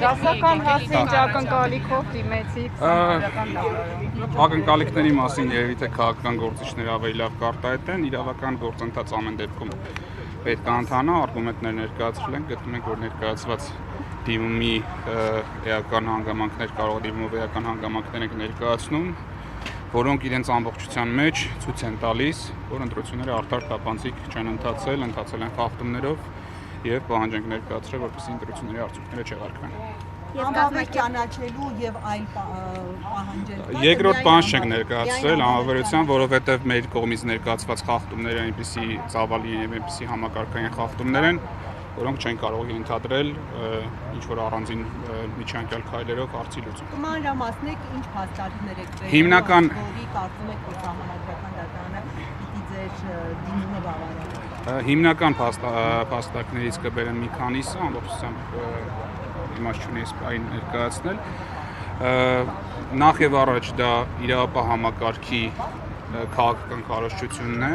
Դասական հասին ակնկալիքով դիմեցիք սահմանադրական դատարան։ Ակնկալիքների մասին երևի թե քաղաքական գործիչները ավելի լավ կարտահայտեն, իրավական գործընթաց ամեն դեպքում պետք է ընթանա, արգումենտներ ներկայացրել ենք, գտնում ենք, որ ներկայացված դիմումի էական հանգամանքներ կարող դիմումով էական հանգամանքներ ենք ներկայացնում, որոնք իրենց ամբողջության մեջ ցույց են տալիս, որ ընտրությունները արդար թափանցիկ չեն ընթացել են խախտումներով եւ պահանջ ենք ներկայացրել, որպեսզի ընտրությունների արդյունքները չեղարկվեն։ Անվավեր ճանաչելու եւ այլ պահանջել։ Երկրորդ պահանջ չենք ներկայացրել անվավերության, որովհետեւ մեր կողմից ներկայացված խախտումները այնպիսի ծավալի եւ այնպիսի համակարգային խախտումներ են, որոնք չեն կարող ենթադրել ինչ-որ առանձին միջանկյալ քայլերով հարցի լուծում։ Կմանրամասնեք ինչ փաստարկներ եք բերել, Հիմնական որի կարծում եք, որ սահմանադրական դատարանը պիտի ձեր դիմումը բավարարի։ Հիմնական փաստարկներից կբերեմ մի քանիսը, ամբողջությամբ իմաստ չունի այն ներկայացնել։ Նախ եւ առաջ դա իրավապահ համակարգի քաղաքական քարոզչությունն է,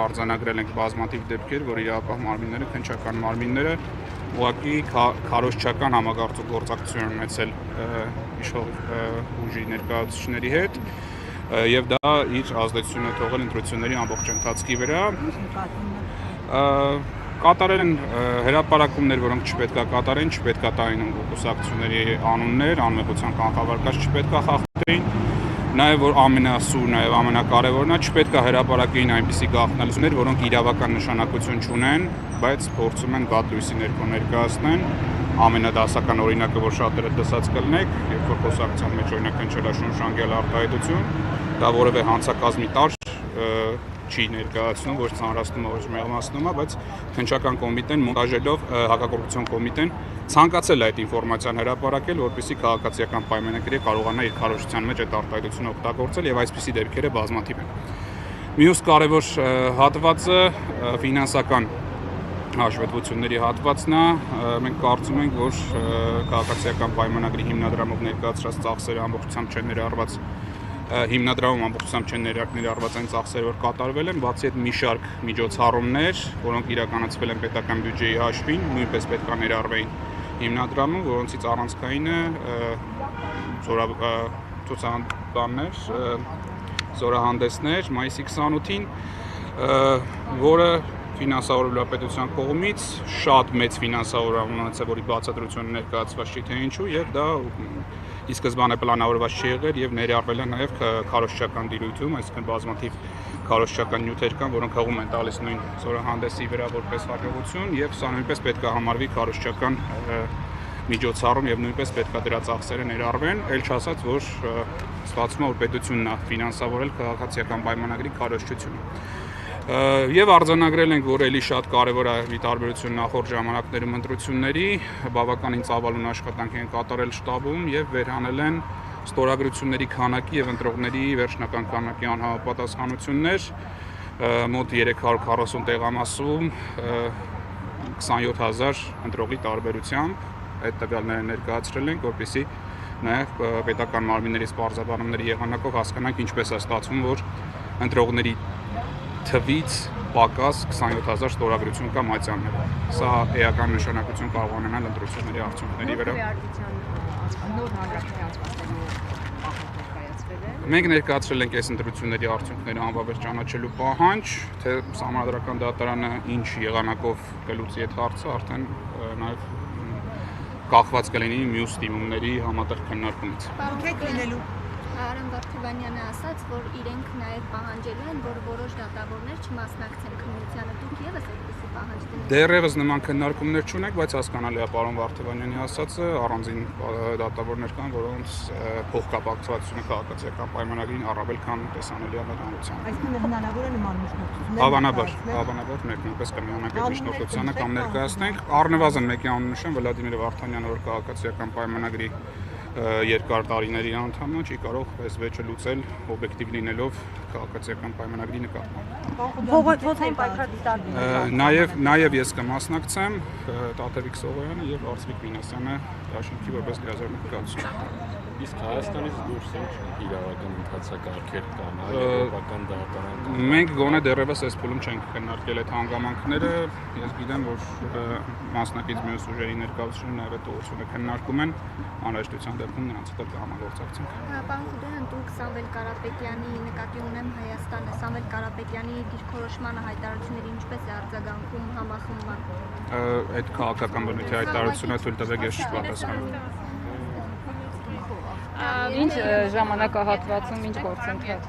արձանագրել ենք բազմաթիվ դեպքեր, որ իրավապահ մարմինները, քննչական մարմինները ուղղակի քարոզչական համագործակցություն են ունեցել իշխող ուժի ներկայացուցիչների հետ եւ դա իր ազդեցությունը թողել ընտրությունների ամբողջ ընթացքի վրա։ Կատարել են հրապարակումներ, որոնք չպետք է կատարեն, չպետք է տային կուսակցությունների անուններ, անմեղության կանխավարկած չպետք է խախտեին, նաև որ ամենասուրն եւ ամենակարևորն է, չպետք է հրապարակեին այնպիսի գաղտնալիություններ, որոնք իրավական նշանակություն չունեն, բայց փորձում են վատ լույսի ներքո ներկայացնեն։ Ամենադասական օրինակը, որ շատերը դասած կլինեք, երբ որ խոսակցության մեջ օրինակ հնչել է շնորհանգել արտահայտություն, դա որևէ հանցակազմի տար չի ներկայացնում, ոչ ծանրացնում է, ոչ մեղմացնում է, բայց քննչական կոմիտեն մոնտաժելով հակակոռուպցիոն կոմիտեն ցանկացել է այդ ինֆորմացիան հրապարակել, որպեսզի քաղաքացիական պայմանագրի կարողանա իր քարոզչության մեջ այդ արտահայտությունը օգտագործել եւ այսպիսի դեպքերը բազմաթիվ են։ Մյուս կարևոր հատվածը ֆինանսական հաշվետվությունների հատվածն է։ Մենք կարծում ենք, որ քաղաքացիական պայմանագրի հիմնադրամով ներկայացրած ծախսերը ամբողջությամբ չեն ներառված հիմնադրամում ամբողջությամբ չեն ներառված այն ծախսերը, որ կատարվել են, բացի այդ մի շարք միջոցառումներ, որոնք իրականացվել են պետական բյուջեի հաշվին, նույնպես պետք է ներառվեին հիմնադրամում, որոնցից առանցքայինը ցուցահանդեսներ, զորահանդեսներ մայիսի 28-ին, որը ֆինանսավորվել պետության կողմից շատ մեծ ֆինանսավորում ունեցել, որի բացատրությունը ներկայացված չի թե ինչու, եւ դա ի սկզբանե պլանավորված չի եղել եւ ներառվել է նաեւ քարոզչական դիրույթում, այսինքն բազմաթիվ քարոզչական նյութեր կան, որոնք հղում են տալիս նույն զորահանդեսի վրա որպես հաջողություն եւ սա նույնպես պետք է համարվի քարոզչական միջոցառում եւ նույնպես պետք է դրա ծախսերը ներառվեն, ել չասած, որ ստացվում է, որ պետությունն է ֆինանսավորել քաղաքացիական պայմանագրի քարոզչությունը։ Եվ արձանագրել ենք, որ էլի շատ կարևոր է ի տարբերություն նախորդ ժամանակներում ընտրությունների, բավականին ծավալուն աշխատանք են կատարել շտաբում եւ վերհանել են ստորագրությունների քանակի եւ ընտրողների վերջնական քանակի անհամապատասխանություններ, մոտ 340 տեղամասում 27000 ընտրողի տարբերությամբ այդ տվյալները ներկայացրել ենք, որպեսզի նաեւ պետական մարմիններից պարզաբանումների եղանակով հասկանանք ինչպես է ստացվում, որ ընտրողների թվից պակաս 27000 ստորագրություն կա մատյաններում։ Սա էական նշանակություն կարող ունենալ ընտրությունների արդյունքների վրա։ Նոր հանրաքվեի անցկացնելու Մենք ներկայացրել ենք այս ընտրությունների արդյունքները անվավեր ճանաչելու պահանջ, թե սահմանադրական դատարանը ինչ եղանակով կլուծի այդ հարցը, արդեն նաև կախված կլինի մյուս դիմումների համատեղ քննարկումից։ Ո՞նք լինելու Արամ Վարդուվանյանը ասաց, որ իրենք նաև պահանջելու են, որ որոշ դատավորներ չմասնակցեն քննությանը, դուք եւս այդպիսի պահանջ դնեք։ Դեռևս նման քննարկումներ չունենք, բայց հասկանալի է պարոն Վարդուվանյանի ասածը, առանձին դատավորներ կան, որոնց փոխկապակցվածությունը քաղաքացիական պայմանագրին առավել քան տեսանելի է մտահոգության։ Այսինքն հնարավոր է նման միջնորդություններ։ Հավանաբար մենք նույնպես կմիանանք այդ միջնորդությանը կամ ներկայացնենք։ Առնվազն մեկի անունը նշեմ Վլադիմիր Վարդանյանը, որ քաղաքացիական պայմանագրի երկար տարիների անդամը չի կարող այս վեճը լուծել օբյեկտիվ լինելով քաղաքացիական պայմանագրի նկատմամբ։ Փողոցային պայքար դիտարկում։ Նաև ես կմասնակցեմ Տաթևիկ Սողոյանը եւ Արծվիկ Մինասյանը դաշինքի որպես լիազոր ներկայացուցիչ։ Իսկ Հայաստանից դուրս ինչ իրավական ընթացակարգեր կան, եվրոպական դատարան։ Մենք գոնե դեռևս այս փուլում չենք քննարկել այդ հանգամանքները, ես գիտեմ, որ մասնակից մյուս ուժերի ներկայացուցիչները նաև այդ ուղղությունը քննարկում են, անհրաժեշտության դեպքում նրանց հետ կհամագործակցենք։ Պարոն Խուդոյան, դուք Սամվել Կարապետյանի նկատի ունեմ Հայաստանը, Սամվել Կարապետյանի դիրքորոշմանը հայտարարությունների ինչպես է արձագանքում համախմբման։ Այդ քաղաքական բնույթի հայտարարությունը թույլ տվեք ես չպատասխանեմ։ Ինչ ժամանակահատվածում ինչ գործընթաց։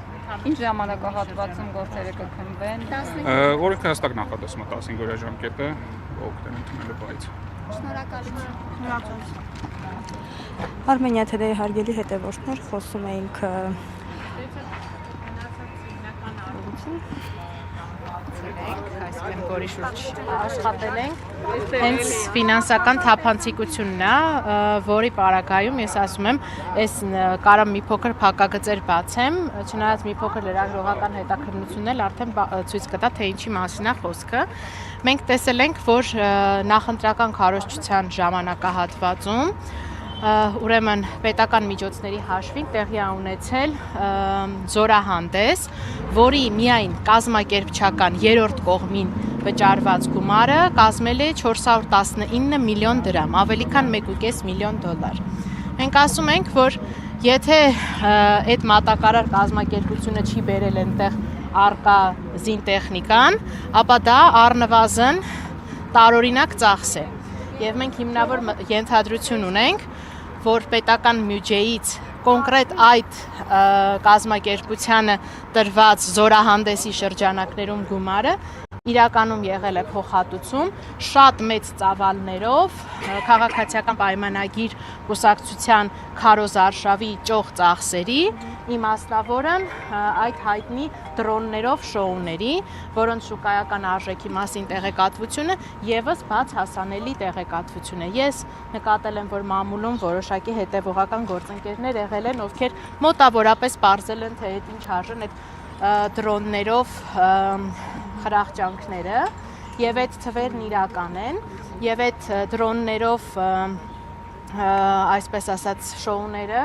Ինչ ժամանակահատվածում գործերը կքննվեն։ Օրենքը հստակ նախատեսում է 15 օրյա ժամկետը օգտեն ընդունելու բայց։ Շնորհակալություն։ Armenia Today հարգելի հետևորդներ, խոսում էինք այսինքն որի շուրջ աշխատել ենք։ Հենց ֆինանսական թափանցիկությունն է, որի պարագայում ես ասում եմ, այս կարամ մի փոքր փակագծեր բացեմ, չնայած մի փոքր լրագրողական հետաքրքրությունն էլ արդեն ցույց կտա, թե ինչի մասին է խոսքը։ Մենք տեսել ենք, որ նախընտրական քարոզչության ժամանակահատվածում ուրեմն պետական միջոցների հաշվին տեղի է ունեցել զորահանդես, որի միայն կազմակերպչական երրորդ կողմին վճարված գումարը կազմել է 419 միլիոն դրամ, ավելի քան 1.5 միլիոն դոլար։ Մենք ասում ենք, որ եթե այդ մատակարար կազմակերպությունը չի բերել այնտեղ արկա զինտեխնիկան, ապա դա առնվազն տարօրինակ ծախս է։ Եվ մենք հիմնավոր ենթադրություն ունենք, որ պետական բյուջեից կոնկրետ այդ կազմակերպությանը տրված զորահանդեսի շրջանակներում գումարը իրականում եղել է փոխհատուցում շատ մեծ ծավալներով քաղաքացիական պայմանագիր կուսակցության քարոզարշավի ճոխ ծախսերի, իմաստավորն այդ հայտնի դրոններով շոուների, որոնց շուկայական արժեքի մասին տեղեկատվությունը եւս բաց հասանելի տեղեկատվություն է։ Ես նկատել եմ, որ մամուլում որոշակի հետևողական գործընկերներ եղել են, ովքեր մոտավորապես պարզել են, թե այդ ինչ արժեն այդ դրոններով խրախճանքները եւ այդ թվերն իրական են եւ այդ դրոններով այսպես ասած շոուները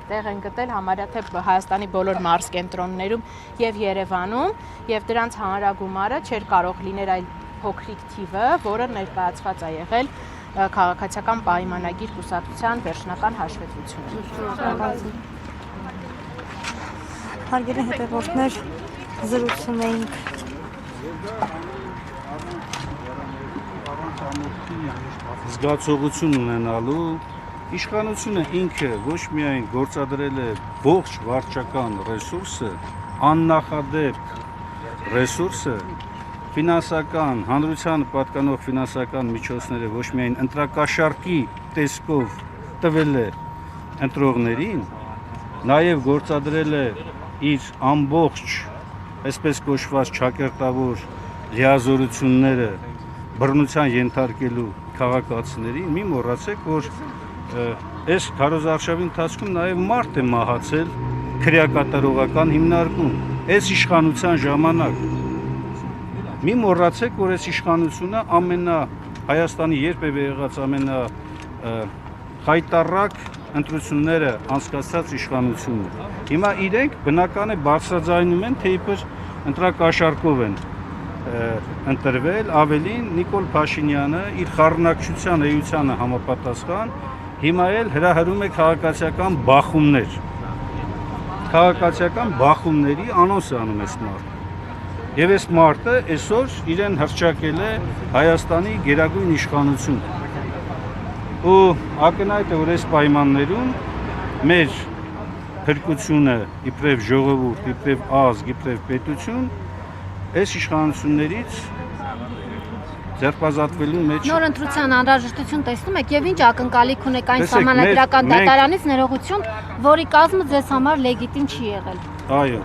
տեղ են գտել համարյա թե Հայաստանի բոլոր մարզ կենտրոններում եւ Երևանում եւ դրանց հանրագումարը չէր կարող լինել այլ փոքրիկ թիվը, որը ներկայացված է եղել քաղաքացիական պայմանագիր կուսակցության վերջնական հաշվետվությունում։ հարգելի հետևորդներ, զրուցում էինք զգացողություն ունենալու իշխանությունը ինքը ոչ միայն գործադրել է ողջ վարչական ռեսուրսը, աննախադեպ ռեսուրսը, ֆինանսական, հանրությանը պատկանող ֆինանսական միջոցները ոչ միայն ընտրակաշառքի տեսքով տվել է ընտրողներին, նաև գործադրել է իր ամբողջ, այսպես կոչված ճակերտավոր լիազորությունները բռնության ենթարկելու քաղաքացիներին, մի մոռացեք, որ այս քարոզարշավի ընթացքում նաև մարդ է մահացել քրեակատարողական հիմնարկում, այս իշխանության ժամանակ։ Մի մոռացեք, որ այս իշխանությունը Հայաստանի երբևէ եղած խայտառակ ընտրությունները անցկացրած իշխանությունը։ Հիմա իրենք բնական է բարձրաձայնում են, թե իբր ընտրակաշառքով են ընտրվել, ավելին Նիկոլ Փաշինյանը իր խառնակցության էությանը համապատասխան հիմա էլ հրահրում է քաղաքացիական բախումներ։ Քաղաքացիական բախումների անոնս է անում այս մարդը։ Եվ այս մարդը այսօր իրեն հռչակել է Հայաստանի գերագույն իշխանություն։ Ու ակնհայտ է, որ այս պայմաններում մեր փրկությունը իբրև ժողովուրդ, իբրև ազգ, իբրև պետություն այս իշխանություններից ձերբազատվելու մեջ նոր ընտրության անհրաժեշտություն տեսնում եք եւ ինչ ակնկալիք ունեք այն սահմանադրական դատարանից ներողություն, որի կազմը ձեզ համար լեգիտիմ չի եղել։ Այո,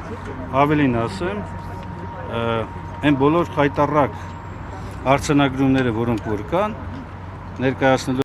ավելին ասեմ, այն բոլոր խայտառակ արձանագրումները, որոնք որ կան, ներկայացնելու